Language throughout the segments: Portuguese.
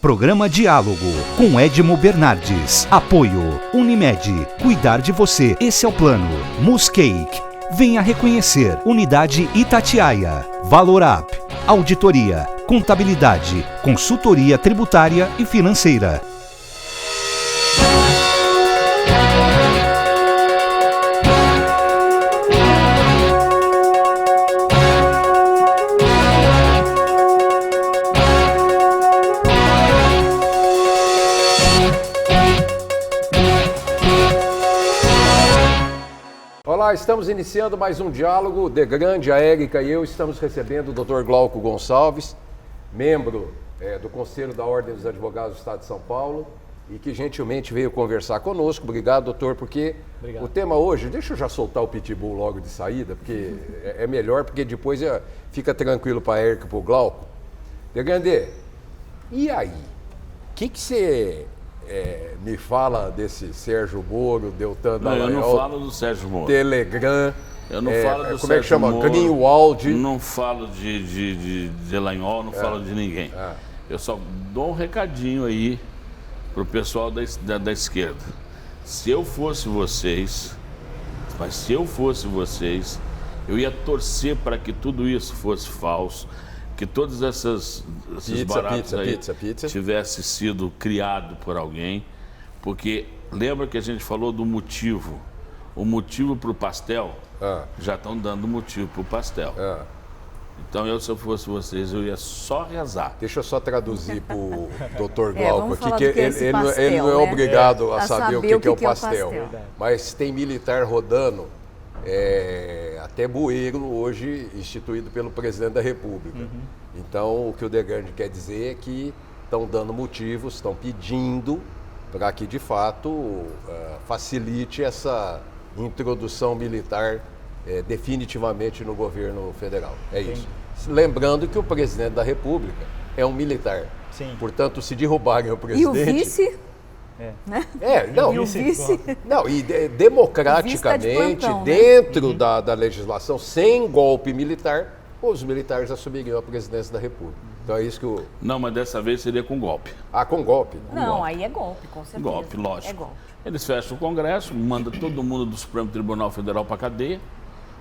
Programa Diálogo com Edmo Bernardes. Apoio Unimed. Cuidar de você. Esse é o plano. Muscake. Venha reconhecer. Unidade Itatiaia. Valorap. Auditoria. Contabilidade. Consultoria tributária e financeira. Olá, estamos iniciando mais um diálogo. De Grande, a Érica e eu estamos recebendo o Dr. Glauco Gonçalves, membro do Conselho da Ordem dos Advogados do Estado de São Paulo e que gentilmente veio conversar conosco. Obrigado, doutor, porque o tema hoje, deixa eu já soltar o pitbull logo de saída, porque é melhor, porque depois fica tranquilo para a Érica e para o Glauco. De Grande, e aí? O que você... me fala desse Sérgio Moro, Deltan Dallagnol. Eu não falo do Sérgio Moro. Telegram. Eu não falo do como Sérgio é que chama? Moro. Greenwald. Não falo de Dallagnol, não falo de ninguém. Eu só dou um recadinho aí pro pessoal da esquerda. Se eu fosse vocês, eu ia torcer para que tudo isso fosse falso, que todos esses baratos aí tivesse sido criado por alguém, porque lembra que a gente falou do motivo. O motivo para o pastel, já estão dando motivo para o pastel. Então, se eu fosse vocês, eu ia só rezar. Deixa eu só traduzir para o Dr. Glauco aqui, que ele não é obrigado a saber o que é o pastel. Mas tem militar rodando, até bueiro hoje instituído pelo presidente da República. Então, o que o De Grande quer dizer é que estão dando motivos, estão pedindo para que, de fato, facilite essa introdução militar definitivamente no governo federal. É isso. Lembrando que o presidente da República é um militar. Sim. Portanto, se derrubarem o presidente... E o vice? Não, e o vice? Não, e democraticamente, plantão, dentro da legislação, sem golpe militar, os militares assumiriam a presidência da República. Então é isso que o... Não, mas dessa vez seria com golpe. Com golpe? Não, aí é golpe, com certeza. Golpe, lógico. É golpe. Eles fecham o Congresso, mandam todo mundo do Supremo Tribunal Federal para cadeia,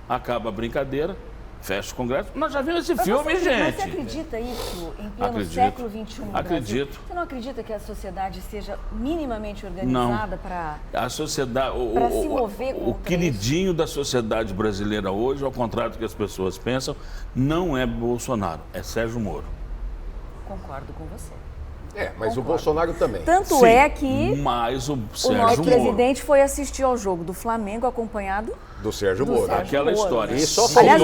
acaba a brincadeira, fecha o Congresso. Nós já vimos esse filme, gente. Mas você acredita isso em pleno século XXI no Acredito. Brasil? Você não acredita que a sociedade seja minimamente organizada para se mover contra o queridinho da sociedade brasileira hoje, ao contrário do que as pessoas pensam, não é Bolsonaro, é Sérgio Moro. Concordo com você. Mas o Bolsonaro também. Tanto Sim, é que mas o nosso presidente foi assistir ao jogo do Flamengo acompanhado do Sérgio Moro. Aquela história. E só aliás,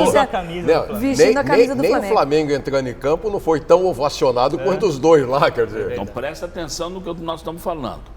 vestindo a camisa do Flamengo. Nem o Flamengo entrando em campo não foi tão ovacionado quanto os dois lá, quer dizer. Então presta atenção no que nós estamos falando.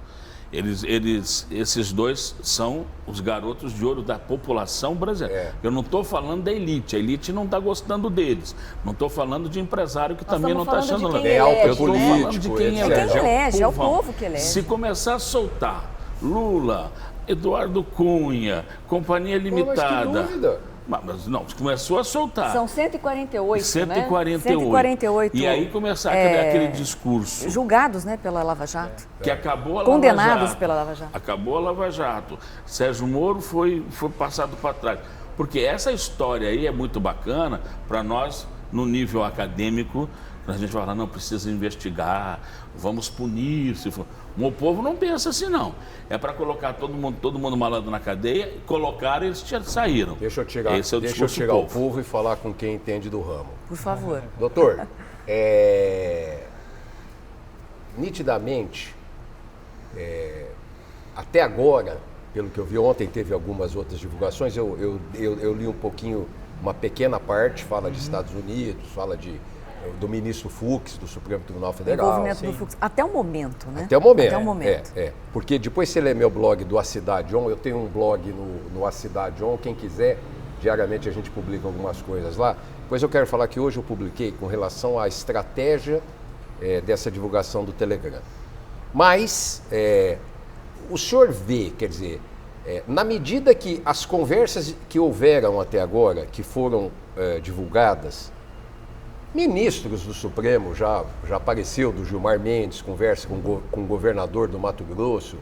Esses dois são os garotos de ouro da população brasileira. Eu não estou falando da elite. A elite não está gostando deles. Não estou falando de empresário que também não está achando legal. Eu estou falando de quem elege. É o povo que elege. Se começar a soltar Lula, Eduardo Cunha, Companhia Limitada... Mas que dúvida. Mas não, começou a soltar. São 148, 148. 148. E aí começar aquele discurso. Julgados, pela Lava Jato. Que acabou a Condenados Lava Jato. pela Lava Jato. Acabou a Lava Jato. Sérgio Moro foi passado para trás. Porque essa história aí é muito bacana para nós, no nível acadêmico, a gente fala, não, precisa investigar, vamos punir. O povo não pensa assim, não. É para colocar todo mundo malandro na cadeia, colocaram e eles saíram. Deixa eu chegar ao povo e falar com quem entende do ramo. Por favor. Doutor, nitidamente, até agora, pelo que eu vi ontem, teve algumas outras divulgações, eu li um pouquinho, uma pequena parte, fala de Estados Unidos, fala do ministro Fux, do Supremo Tribunal Federal. Envolvimento do Fux. Até o momento, né? Até o momento. Porque depois você lê meu blog do A Cidade On, eu tenho um blog no A Cidade On, quem quiser, diariamente a gente publica algumas coisas lá. Depois eu quero falar que hoje eu publiquei com relação à estratégia dessa divulgação do Telegram. Mas o senhor vê, quer dizer, na medida que as conversas que houveram até agora, que foram divulgadas, Ministros do Supremo, já apareceu do Gilmar Mendes, conversa com o governador do Mato Grosso,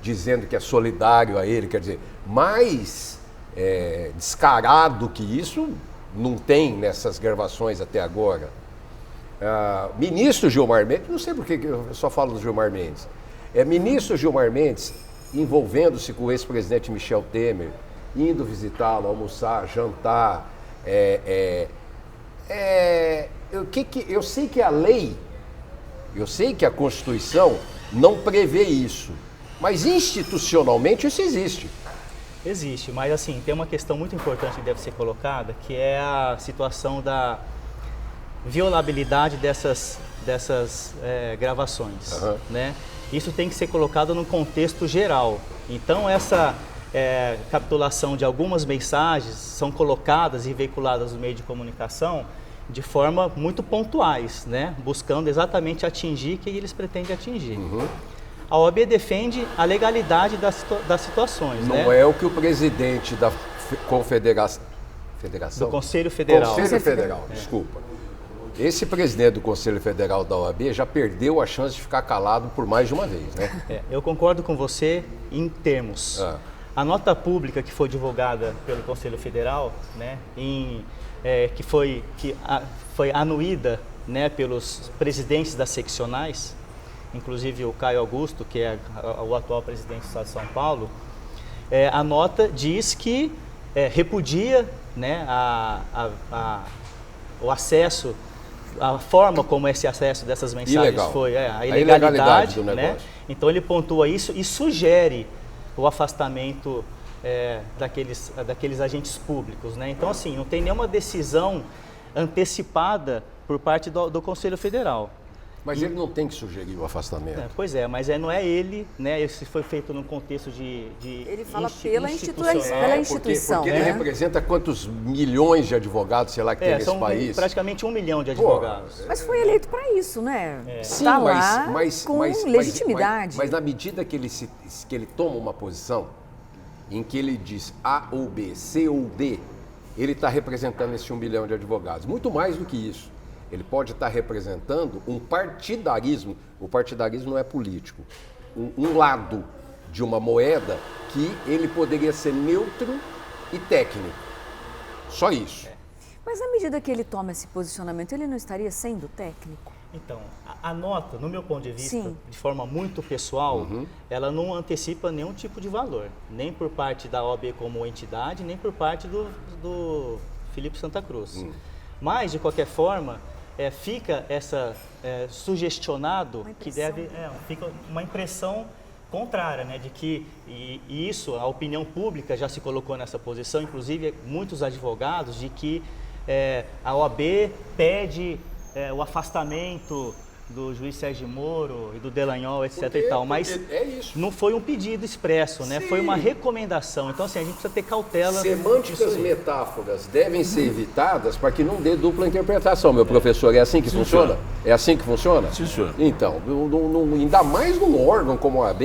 dizendo que é solidário a ele, quer dizer, mais descarado que isso não tem nessas gravações até agora. Ministro Gilmar Mendes, não sei por que eu só falo do Gilmar Mendes, ministro Gilmar Mendes envolvendo-se com o ex-presidente Michel Temer, indo visitá-lo, almoçar, jantar, eu sei que a lei, eu sei que a Constituição não prevê isso, mas institucionalmente isso existe. Existe, mas assim, tem uma questão muito importante que deve ser colocada, que é a situação da violabilidade dessas gravações, né? Isso tem que ser colocado no contexto geral. Então, essa capitulação de algumas mensagens são colocadas e veiculadas no meio de comunicação de forma muito pontuais, né? Buscando exatamente atingir quem eles pretendem atingir. A OAB defende a legalidade das situações. Não é o que o presidente da Confederação... Do Conselho Federal. Conselho Federal, desculpa. Esse presidente do Conselho Federal da OAB já perdeu a chance de ficar calado por mais de uma vez, né? Eu concordo com você em termos. A nota pública que foi divulgada pelo Conselho Federal, né, que foi anuída, né, pelos presidentes das seccionais, inclusive o Caio Augusto, que é o atual presidente do Estado de São Paulo, a nota diz que repudia, né, o acesso, a forma como esse acesso dessas mensagens foi, a ilegalidade do negócio. Né? Então ele pontua isso e sugere o afastamento daqueles agentes públicos, né? Então assim, não tem nenhuma decisão antecipada por parte do Conselho Federal. Mas ele não tem que sugerir o afastamento. Pois é, mas não é ele, né? Isso foi feito num contexto de ele fala pela instituição. Porque ele representa quantos milhões de advogados, sei lá, que tem nesse país? São praticamente 1 milhão de advogados. Mas foi eleito para isso, né? Sim, tá lá com legitimidade. Mas na medida que ele toma uma posição em que ele diz A ou B, C ou D, ele está representando esse 1 milhão de advogados. Muito mais do que isso. Ele pode estar representando um partidarismo, o partidarismo não é político, um lado de uma moeda que ele poderia ser neutro e técnico. Só isso. Mas na medida que ele toma esse posicionamento, ele não estaria sendo técnico? Então, a nota, no meu ponto de vista, de forma muito pessoal, ela não antecipa nenhum tipo de valor, nem por parte da OAB como entidade, nem por parte do Felipe Santa Cruz. Mas, de qualquer forma, fica sugestionado que fica uma impressão contrária, né, de que isso, a opinião pública já se colocou nessa posição, inclusive muitos advogados, de que a OAB pede o afastamento do juiz Sérgio Moro e do Delanhol, etc. e tal, mas não foi um pedido expresso, né? Foi uma recomendação. Então, assim, a gente precisa ter cautela. Semânticas, metáforas devem ser evitadas para que não dê dupla interpretação, meu professor. É assim que funciona? É assim que funciona? Sim, senhor. Então, ainda mais num órgão como a OAB,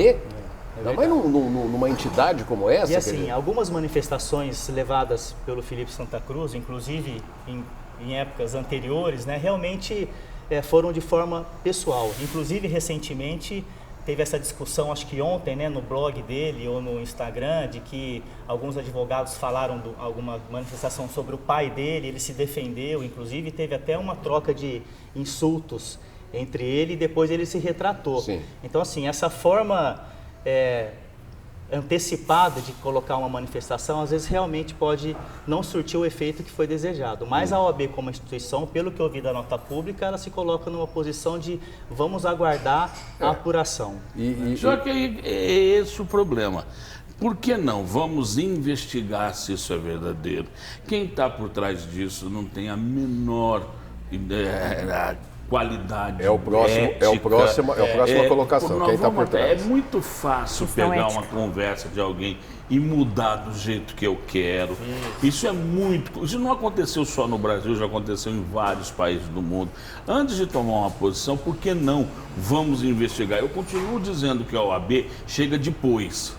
ainda mais numa entidade como essa. E assim, algumas manifestações levadas pelo Felipe Santa Cruz, inclusive em épocas anteriores, né, realmente foram de forma pessoal. Inclusive, recentemente, teve essa discussão, acho que ontem, né, no blog dele ou no Instagram, de que alguns advogados falaram de alguma manifestação sobre o pai dele, ele se defendeu, inclusive teve até uma troca de insultos entre ele e depois ele se retratou. Sim. Então, assim, essa forma antecipada de colocar uma manifestação, às vezes realmente pode não surtir o efeito que foi desejado. Mas a OAB como instituição, pelo que eu vi da nota pública, ela se coloca numa posição de vamos aguardar a apuração. Só que é esse o problema. Por que não? Vamos investigar se isso é verdadeiro. Quem está por trás disso não tem a menor qualidade. É a próxima colocação. Quem está por trás? É muito fácil pegar uma conversa de alguém e mudar do jeito que eu quero. Isso não aconteceu só no Brasil, já aconteceu em vários países do mundo. Antes de tomar uma posição, por que não vamos investigar? Eu continuo dizendo que a OAB chega depois.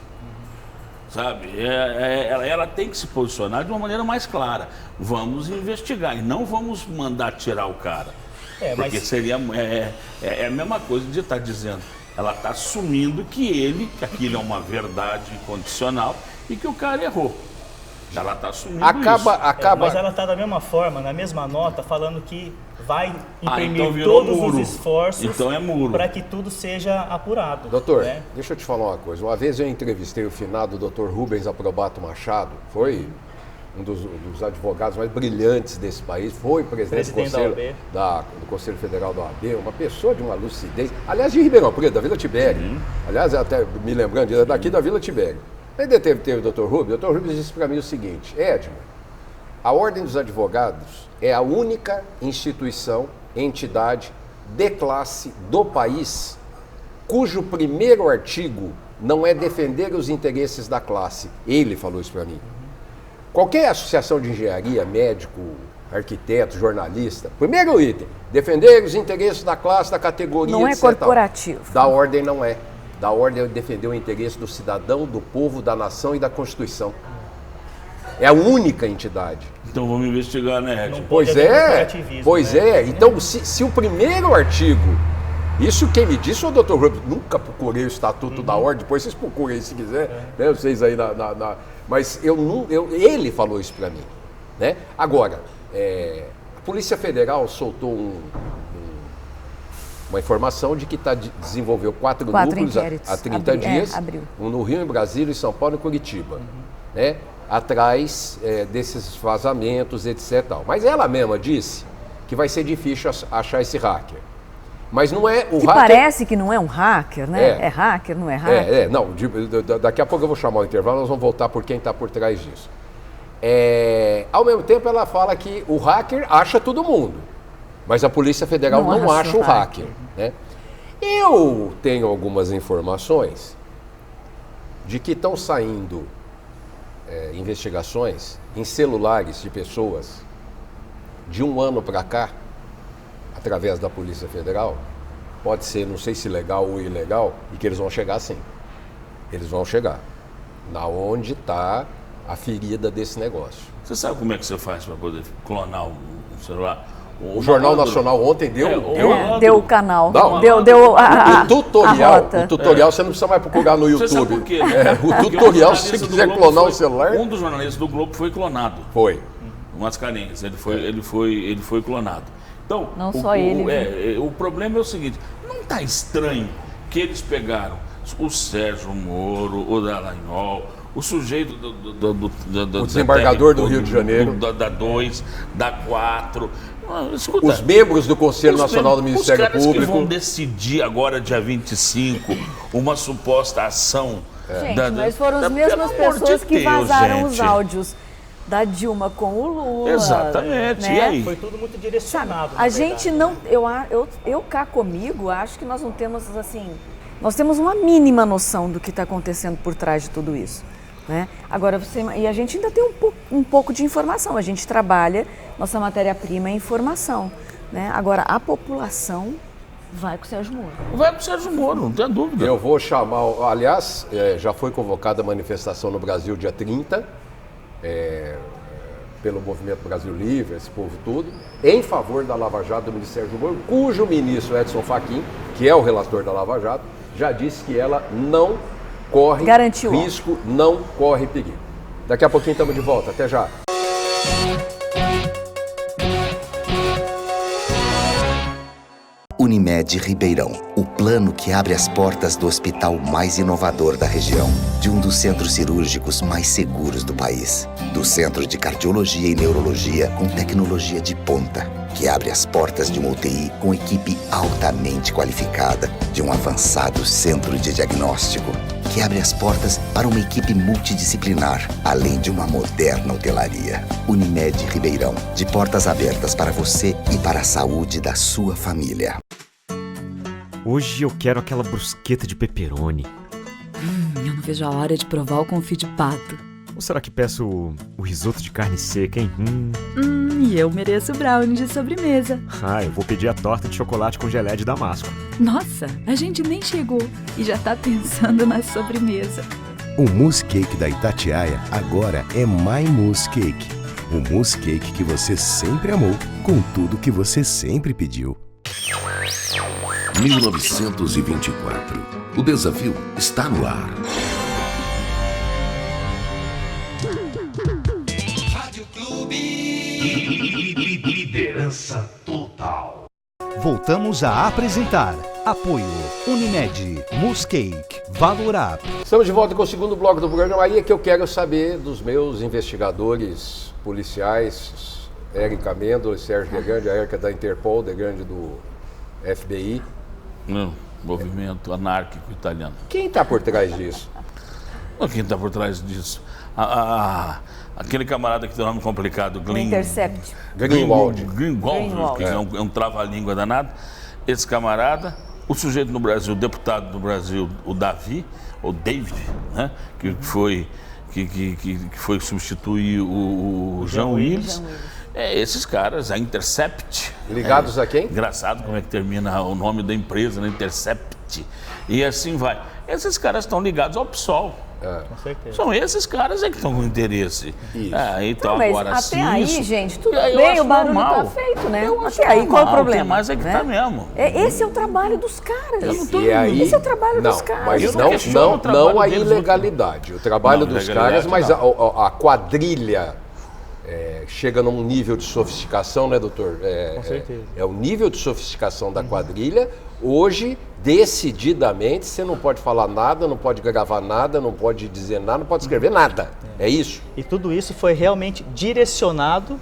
sabe? Ela tem que se posicionar de uma maneira mais clara. Vamos investigar e não vamos mandar tirar o cara. Porque seria a mesma coisa de estar dizendo. Ela está assumindo que aquilo é uma verdade incondicional e que o cara errou. Ela está assumindo isso. Mas ela está da mesma forma, na mesma nota, falando que vai imprimir todos os esforços para que tudo seja apurado. Doutor, deixa eu te falar uma coisa. Uma vez eu entrevistei o finado Dr. Rubens Aprobato Machado, foi um dos advogados mais brilhantes desse país, foi presidente do Conselho Federal da OAB, uma pessoa de uma lucidez, aliás, de Ribeirão Preto, da Vila Tibério, aliás, até me lembrando, daqui da Vila Tibério. Aí teve o Dr. Rubens, o Dr. Rubens disse para mim o seguinte: Edmo, a Ordem dos Advogados é a única instituição, entidade de classe do país cujo primeiro artigo não é defender os interesses da classe. Ele falou isso para mim. Qualquer associação de engenharia, médico, arquiteto, jornalista, primeiro item, defender os interesses da classe, da categoria, não é corporativo. Da Ordem não é. Da Ordem é defender o interesse do cidadão, do povo, da nação e da Constituição. É a única entidade. Então vamos investigar, né, Edson? Pois é. Então, se o primeiro artigo, isso quem me disse foi o Dr. Rubens, nunca procurei o Estatuto da Ordem, depois vocês procurem se quiser, né, vocês aí mas ele falou isso para mim, né? Agora, a Polícia Federal soltou uma informação de que desenvolveu 4 núcleos há 30 dias, um no Rio, em Brasília, em São Paulo e Curitiba, né? Atrás desses vazamentos, etc. Mas ela mesma disse que vai ser difícil achar esse hacker. Mas não é o hacker... Parece que não é um hacker, né? É hacker, não é hacker? Não, daqui a pouco eu vou chamar o intervalo, nós vamos voltar por quem está por trás disso. Ao mesmo tempo ela fala que o hacker acha todo mundo, mas a Polícia Federal não acha o hacker, né? Eu tenho algumas informações de que estão saindo investigações em celulares de pessoas de um ano para cá, através da Polícia Federal, pode ser, não sei se legal ou ilegal, e que eles vão chegar sim. Eles vão chegar. Na onde está a ferida desse negócio. Você sabe como é que você faz para poder clonar um celular? O Jornal Nacional ontem deu o canal. Não, deu a tutorial. rota. O tutorial você não precisa mais procurar no YouTube. Você sabe por quê? Né? O tutorial, se você quiser clonar o celular... Um dos jornalistas do Globo foi clonado. Foi. O Mascarenhas, ele foi clonado. Então, não só ele. O problema é o seguinte, não está estranho que eles pegaram o Sérgio Moro, o Dallagnol, o sujeito o desembargador do Rio de Janeiro, da 2, da 4. Escuta, os membros do Conselho Nacional do Ministério Público. Os caras que vão decidir agora, dia 25, uma suposta ação. Gente, mas foram as mesmas pessoas que vazaram os áudios da Dilma com o Lula. Exatamente, né? E aí? Foi tudo muito direcionado. A gente não... Eu cá comigo, acho que nós não temos, assim... Nós temos uma mínima noção do que está acontecendo por trás de tudo isso. Né? Agora, e a gente ainda tem um pouco de informação. A gente trabalha, nossa matéria-prima é informação. Né? Agora, a população vai com o Sérgio Moro. Vai com o Sérgio Moro, não tem dúvida. Eu vou chamar... Aliás, já foi convocada a manifestação no Brasil dia 30, pelo Movimento Brasil Livre, esse povo todo, em favor da Lava Jato do Ministério do Moro, cujo ministro Edson Fachin, que é o relator da Lava Jato, já disse que ela não corre risco, não corre perigo. Daqui a pouquinho estamos de volta. Até já. Unimed Ribeirão, o plano que abre as portas do hospital mais inovador da região, de um dos centros cirúrgicos mais seguros do país, do Centro de Cardiologia e Neurologia com tecnologia de ponta, que abre as portas de uma UTI com equipe altamente qualificada, de um avançado centro de diagnóstico, que abre as portas para uma equipe multidisciplinar, além de uma moderna hotelaria. Unimed Ribeirão, de portas abertas para você e para a saúde da sua família. Hoje eu quero aquela brusqueta de pepperoni. Eu não vejo a hora de provar o confit de pato. Ou será que peço o risoto de carne seca, hein? E eu mereço o brownie de sobremesa. Eu vou pedir a torta de chocolate com gelé de damasco. Nossa, a gente nem chegou e já tá pensando na sobremesa. O Mousse Cake da Itatiaia agora é My Mousse Cake. O mousse cake que você sempre amou, com tudo que você sempre pediu. 1924. O desafio está no ar. Rádio Clube. Liderança total. Voltamos a apresentar. Apoio Unimed, Mousse Cake, Valor Up. Estamos de volta com o segundo bloco do programa. Aí é que eu quero saber dos meus investigadores policiais, Érica Mendola, Sérgio Degrande, a Érica da Interpol, Degrande do FBI. Não, movimento anárquico italiano. Quem está por trás disso? Quem está por trás disso? Aquele camarada que tem um nome complicado, Intercept. Greenwald, que é um trava-língua danado. Esse camarada, o sujeito no Brasil, o deputado do Brasil, o David, né? que foi substituir o Jean Willis. Esses caras, a Intercept. Ligados a quem? Engraçado como é que termina o nome da empresa, né? Intercept. E assim vai. Esses caras estão ligados ao PSOL. Com certeza. São esses caras que estão com interesse. Então, mas agora até aí, isso, gente, tudo bem, o barulho está feito, né? Até aí, qual é o problema? Mas é que tá mesmo. Esse é o trabalho dos caras. Esse é o trabalho dos caras. Mas não a ilegalidade. O trabalho dos caras, mas a quadrilha chega num nível de sofisticação, né, doutor? Com certeza. É o nível de sofisticação da quadrilha. Hoje, decididamente, você não pode falar nada, não pode gravar nada, não pode dizer nada, não pode escrever nada. É isso. E tudo isso foi realmente direcionado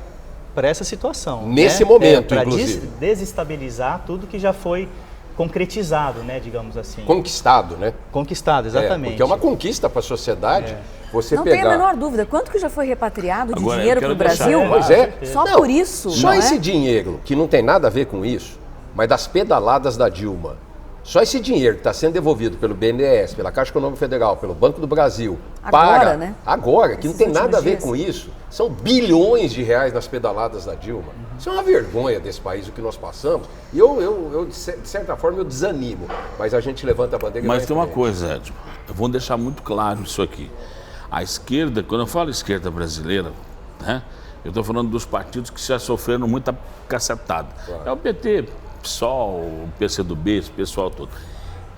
para essa situação. Nesse momento, inclusive. Para desestabilizar tudo que já foi concretizado, né, digamos assim. Conquistado, né? Conquistado, exatamente. Porque é uma conquista para a sociedade. Você não pegar... tem a menor dúvida. Quanto que já foi repatriado de Agora, dinheiro para o Brasil? Pois é. Só por isso. Só esse dinheiro, que não tem nada a ver com isso, mas das pedaladas da Dilma, só esse dinheiro que está sendo devolvido pelo BNDES, pela Caixa Econômica Federal, pelo Banco do Brasil, agora, que não tem nada a ver com isso, são bilhões de reais nas pedaladas da Dilma. Isso é uma vergonha desse país, o que nós passamos. E eu de certa forma, eu desanimo, mas a gente levanta a bandeira. Mas tem uma coisa, Edson, eu vou deixar muito claro isso aqui. A esquerda, quando eu falo esquerda brasileira, né, eu estou falando dos partidos que já sofreram muita cacetada. Claro. É o PT, PSOL, o PCdoB, esse pessoal todo.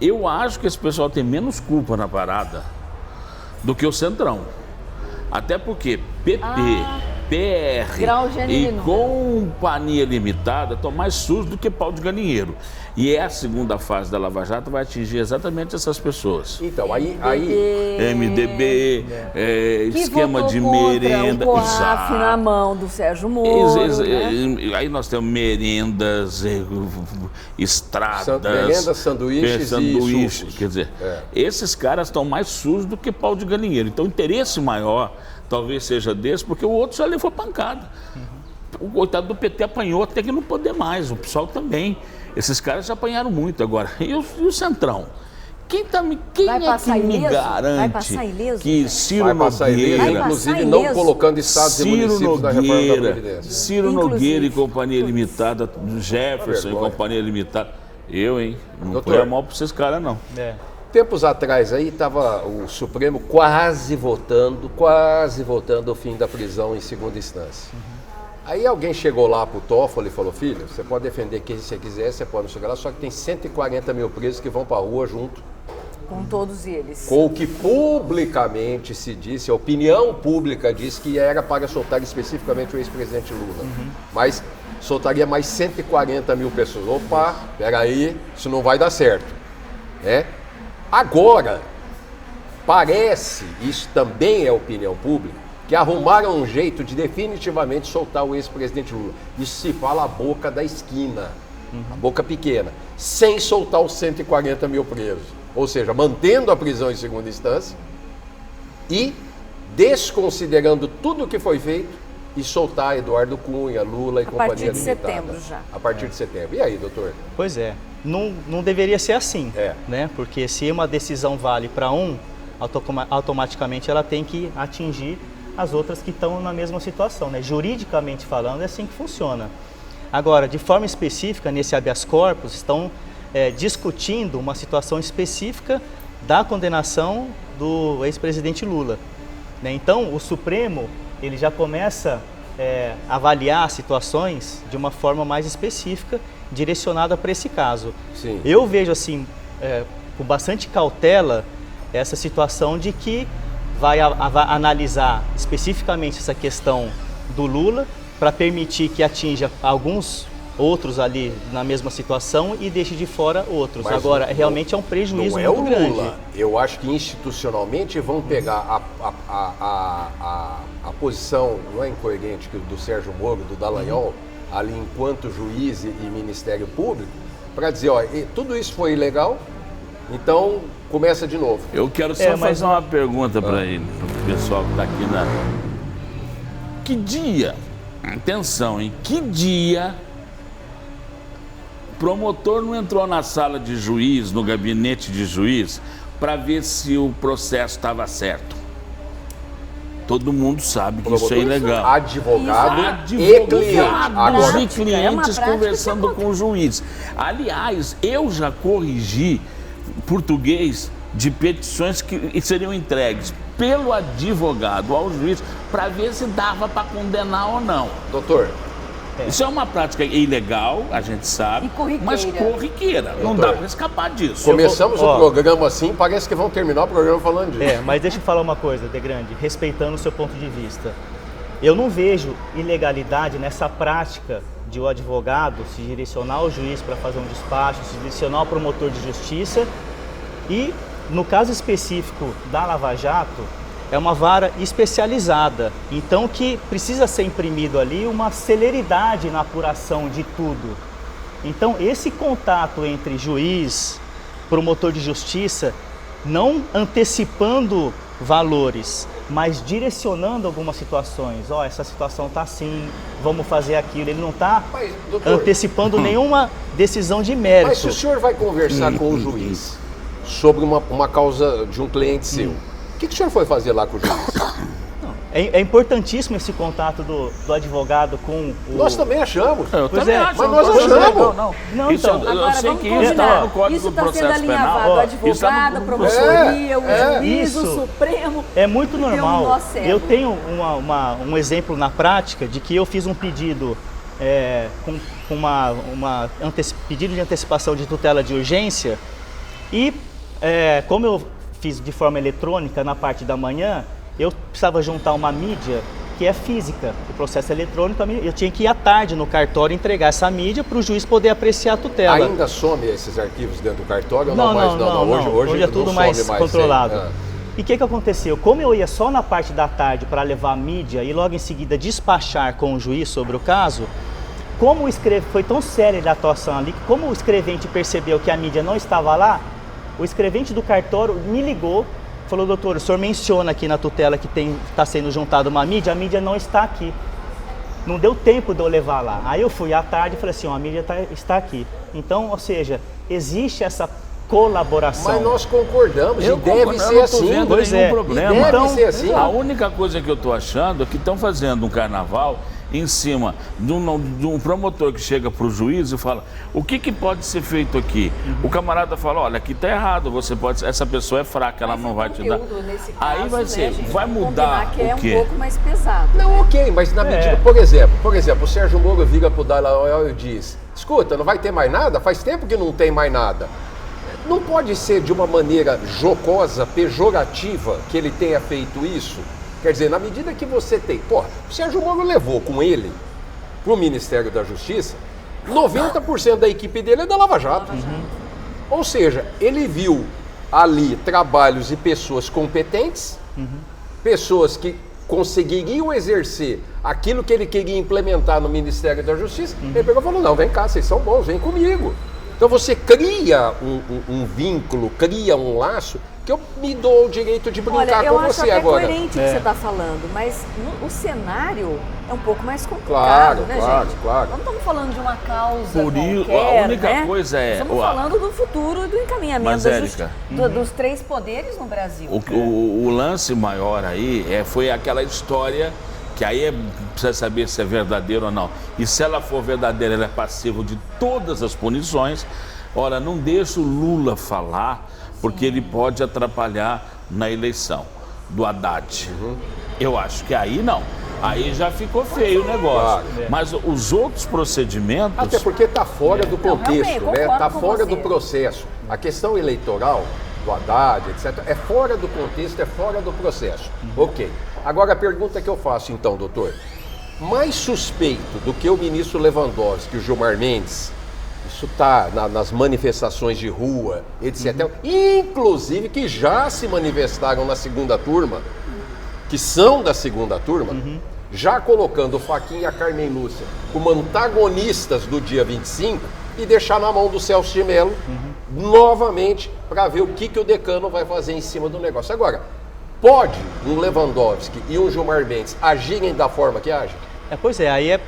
Eu acho que esse pessoal tem menos culpa na parada do que o Centrão. Até porque PP, PR e Companhia Limitada estão mais sujos do que pau de galinheiro. E a segunda fase da Lava Jato vai atingir exatamente essas pessoas. Então, aí MDB, esquema de merenda. O COAF na mão do Sérgio Moro. Né? Aí nós temos merendas, estradas. Merendas, sanduíches e sucos. Quer dizer, esses caras estão mais sujos do que pau de galinheiro. Então, o interesse maior talvez seja desse, porque o outro já levou pancada. O coitado do PT apanhou até que não poder mais, o PSOL também. Esses caras já apanharam muito agora. E o Centrão? Quem é que me garante que Ciro Nogueira, inclusive não colocando estados e municípios na reforma da Previdência? Ciro Nogueira e Companhia Limitada, Jefferson e Companhia Limitada. Não foi a mão para esses caras, não. Tempos atrás aí estava o Supremo quase votando o fim da prisão em segunda instância. Aí alguém chegou lá pro Toffoli e falou: filho, você pode defender quem você quiser, você pode não chegar lá, só que tem 140 mil presos que vão pra rua junto. Com todos eles. Com o que publicamente se disse, a opinião pública disse que era para soltar especificamente o ex-presidente Lula. Mas soltaria mais 140 mil pessoas. Opa, peraí, isso não vai dar certo. Agora, parece, isso também é opinião pública, que arrumaram um jeito de definitivamente soltar o ex-presidente Lula. Isso se fala a boca da esquina, a boca pequena, sem soltar os 140 mil presos. Ou seja, mantendo a prisão em segunda instância e desconsiderando tudo o que foi feito e soltar Eduardo Cunha, Lula e Companhia Limitada. A partir de setembro já. A partir de setembro. E aí, doutor? Pois é. Não deveria ser assim, né? Porque se uma decisão vale para um, automaticamente ela tem que atingir as outras que estão na mesma situação, né? Juridicamente falando, é assim que funciona. Agora, de forma específica, nesse habeas corpus, estão discutindo uma situação específica da condenação do ex-presidente Lula, né? Então, o Supremo ele já começa a avaliar situações de uma forma mais específica, direcionada para esse caso. Sim. Eu vejo assim, com bastante cautela, essa situação de que vai analisar especificamente essa questão do Lula para permitir que atinja alguns outros ali na mesma situação e deixe de fora outros. Mas agora, realmente é um prejuízo muito grande. Não é o Lula. Eu acho que institucionalmente vão pegar a posição, não é incoerente, do Sérgio Moro, do Dallagnol, ali enquanto juiz e Ministério Público, para dizer, ó, tudo isso foi ilegal, então começa de novo. Eu quero só fazer uma pergunta para ele, para o pessoal que está aqui na... Que dia, atenção, hein? Que dia o promotor não entrou na sala de juiz, no gabinete de juiz, para ver se o processo estava certo? Todo mundo sabe que isso é ilegal. Advogado e clientes conversando com o juiz. Aliás, eu já corrigi português de petições que seriam entregues pelo advogado ao juiz para ver se dava para condenar ou não. Doutor, isso é uma prática ilegal, a gente sabe, mas corriqueira. Não dá para escapar disso. Começamos o programa assim, parece que vão terminar o programa falando disso. Mas deixa eu falar uma coisa, De Grande, respeitando o seu ponto de vista. Eu não vejo ilegalidade nessa prática de o advogado se direcionar ao juiz para fazer um despacho, se direcionar ao promotor de justiça e, no caso específico da Lava Jato, é uma vara especializada, então que precisa ser imprimido ali uma celeridade na apuração de tudo. Então esse contato entre juiz, promotor de justiça, não antecipando valores, mas direcionando algumas situações. Essa situação está assim, vamos fazer aquilo. Ele não está antecipando nenhuma decisão de mérito. Mas se o senhor vai conversar com o juiz sobre uma causa de um cliente seu, o que o senhor foi fazer lá com o juiz? É importantíssimo esse contato do advogado com o... Nós também achamos. Eu também acho. Mas nós achamos. Não, isso, então. eu sei que isso está no Código do Processo Penal. O advogado, a promotoria, o juiz, o Supremo. É muito normal. Eu tenho um exemplo na prática de que eu fiz um pedido com pedido de antecipação de tutela de urgência e como eu fiz de forma eletrônica na parte da manhã, eu precisava juntar uma mídia que é física, o processo eletrônico, eu tinha que ir à tarde no cartório entregar essa mídia para o juiz poder apreciar a tutela. Ainda some esses arquivos dentro do cartório ou não? Não. Hoje é tudo mais controlado. E o que aconteceu? Como eu ia só na parte da tarde para levar a mídia e logo em seguida despachar com o juiz sobre o caso, como foi tão séria a atuação ali, que como o escrevente percebeu que a mídia não estava lá, o escrevente do cartório me ligou, falou, doutor, o senhor menciona aqui na tutela que está sendo juntada uma mídia, a mídia não está aqui. Não deu tempo de eu levar lá. Aí eu fui à tarde e falei assim, a mídia está aqui. Então, ou seja, existe essa colaboração. Mas nós concordamos e deve ser assim. Pois é. Problema. Deve ser assim. A única coisa que eu estou achando é que estão fazendo um carnaval em cima de um promotor que chega para o juiz e fala, o que pode ser feito aqui? O camarada fala, olha, aqui está errado, essa pessoa é fraca, ela não vai te dar. Caso, aí vai ser, vai mudar que o quê? É um pouco mais pesado. Não, ok, mas na medida, por exemplo, o Sérgio Moro vira para o Dallagnol e diz, escuta, não vai ter mais nada? Faz tempo que não tem mais nada. Não pode ser de uma maneira jocosa, pejorativa, que ele tenha feito isso? Quer dizer, na medida que você tem... o Sérgio Moro levou com ele para o Ministério da Justiça, 90% da equipe dele é da Lava Jato. Ou seja, ele viu ali trabalhos e pessoas competentes, pessoas que conseguiriam exercer aquilo que ele queria implementar no Ministério da Justiça. Ele pegou e falou, não, vem cá, vocês são bons, vem comigo. Então você cria um vínculo, cria um laço, que eu me dou o direito de brincar com você agora. Eu acho até coerente o que você está falando, mas o cenário é um pouco mais complicado, né, gente? Claro. Não estamos falando de uma causa qualquer, a única coisa é... Estamos falando do futuro e do encaminhamento dos três poderes no Brasil. O lance maior aí foi aquela história que aí precisa saber se é verdadeiro ou não. E se ela for verdadeira, ela é passiva de todas as punições, Ora, não deixa o Lula falar, porque ele pode atrapalhar na eleição do Haddad. Eu acho que aí não. Aí já ficou feio o negócio. Mas os outros procedimentos... Até porque está fora do contexto, né? Está fora do processo. A questão eleitoral do Haddad, etc., é fora do contexto, é fora do processo. Ok. Agora a pergunta que eu faço então, doutor. Mais suspeito do que o ministro Lewandowski e o Gilmar Mendes, isso está nas manifestações de rua, etc., inclusive que já se manifestaram na segunda turma, que são da segunda turma, já colocando o Fachin e a Carmen Lúcia como antagonistas do dia 25 e deixar na mão do Celso de Mello novamente para ver o que o decano vai fazer em cima do negócio. Agora, pode um Lewandowski e um Gilmar Mendes agirem da forma que agem? Pois é, aí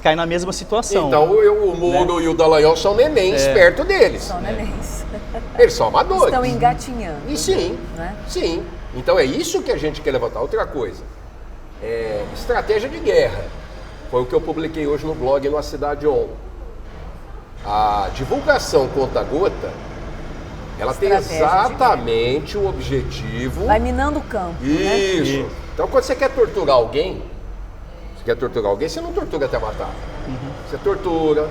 cai na mesma situação. Então o Moro e o Dallagnol são nenéns perto deles. São nenéns. Eles são amadores. Estão engatinhando. E sim, né? Sim. Então é isso que a gente quer levantar. Outra coisa, estratégia de guerra. Foi o que eu publiquei hoje no blog no A Cidade On. A divulgação conta-gota, ela tem exatamente o objetivo... Vai minando o campo. Isso. Né? Então quando você quer torturar alguém, você não tortura até matar. Você tortura,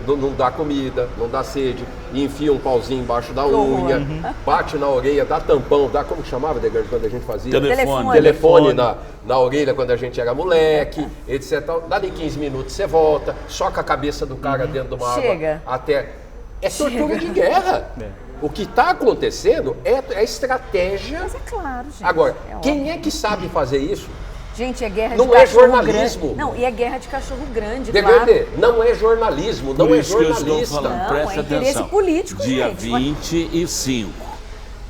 não dá comida, não dá sede, enfia um pauzinho embaixo da unha, bate na orelha, dá tampão, dá como chamava, Degrande, quando a gente fazia? Telefone na orelha quando a gente era moleque, etc. Dali 15 minutos você volta, soca a cabeça do cara dentro de uma água até... É tortura de guerra. O que está acontecendo é estratégia. Mas é claro, gente. Agora, quem é que sabe fazer isso? Gente, é guerra de não cachorro é jornalismo. Grande. Não, e é guerra de cachorro grande, claro. Não é jornalismo, não é jornalista. Eu estou falando, presta atenção. Político, dia gente. 25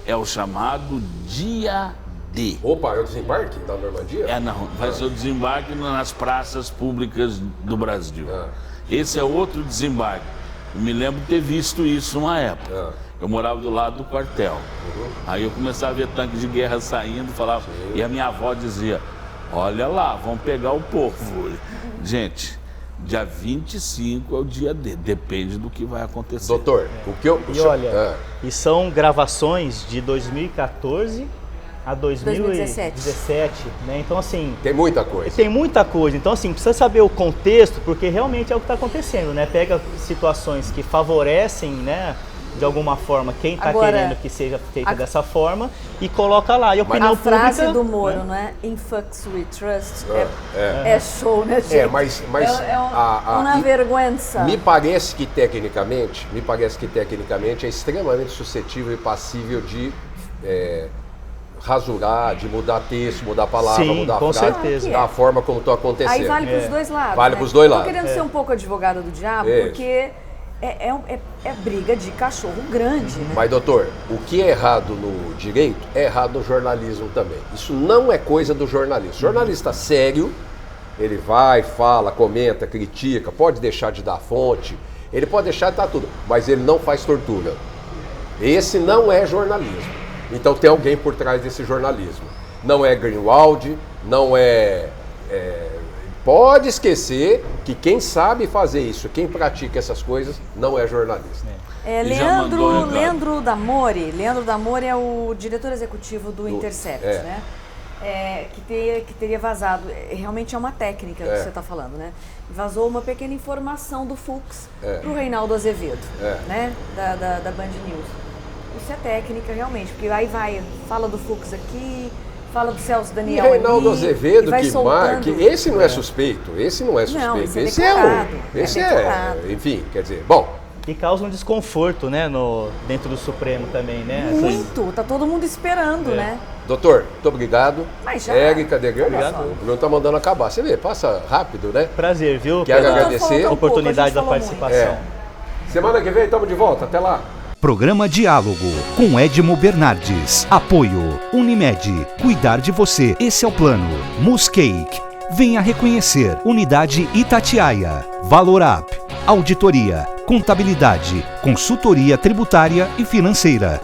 é o chamado dia D. Opa, é o desembarque da Normandia? Não, vai ser o desembarque nas praças públicas do Brasil. Esse é outro desembarque. Eu me lembro de ter visto isso uma época. Eu morava do lado do quartel. Aí eu começava a ver tanques de guerra saindo, falava, e a minha avó dizia, olha lá, vão pegar o povo. Gente, dia 25 é o dia D, depende do que vai acontecer. Doutor, o que eu... E olha, e são gravações de 2014 a 2017, né? Então, assim... Tem muita coisa. Tem muita coisa. Então, assim, precisa saber o contexto, porque realmente é o que está acontecendo, né? Pega situações que favorecem, né, de alguma forma, quem está querendo que seja feita dessa forma e coloca lá. E a opinião pública... A frase do Moro, não é? In fucks we trust. É show, né, gente? Mas uma vergonha. Me parece que tecnicamente é extremamente suscetível e passível de rasurar, de mudar texto, mudar palavra, mudar frase, certeza. Da forma como está acontecendo. Aí vale para os dois lados. Vale para os dois lados. Estou querendo ser um pouco advogada do diabo, porque é briga de cachorro grande, né? Mas, doutor, o que é errado no direito é errado no jornalismo também. Isso não é coisa do jornalista. Jornalista sério, ele vai, fala, comenta, critica, pode deixar de dar fonte, ele pode deixar de dar tudo, mas ele não faz tortura. Esse não é jornalismo. Então tem alguém por trás desse jornalismo. Não é Greenwald, não é... Pode esquecer que quem sabe fazer isso, quem pratica essas coisas, não é jornalista. Leandro D'Amore é o diretor executivo do Intercept, né? Que teria vazado, realmente é uma técnica que você está falando, né? Vazou uma pequena informação do Fux para o Reinaldo Azevedo, né? Da Band News. Isso é técnica, realmente, porque aí fala do Fux aqui, fala do Celso Daniel e Reinaldo ali, Azevedo, esse não é suspeito. Não, esse é enfim, quer dizer, bom... E causa um desconforto, né, dentro do Supremo também, né? Muito, tá todo mundo esperando, né? Doutor, muito obrigado. Mas já... Érica Degrande, o Bruno tá mandando acabar. Você vê, passa rápido, né? Prazer, viu? Quero agradecer a oportunidade da participação. Semana que vem estamos de volta, até lá. Programa Diálogo, com Edmo Bernardes. Apoio Unimed. Cuidar de você. Esse é o plano. Muscake. Venha reconhecer. Unidade Itatiaia. Valorap. Auditoria. Contabilidade. Consultoria tributária e financeira.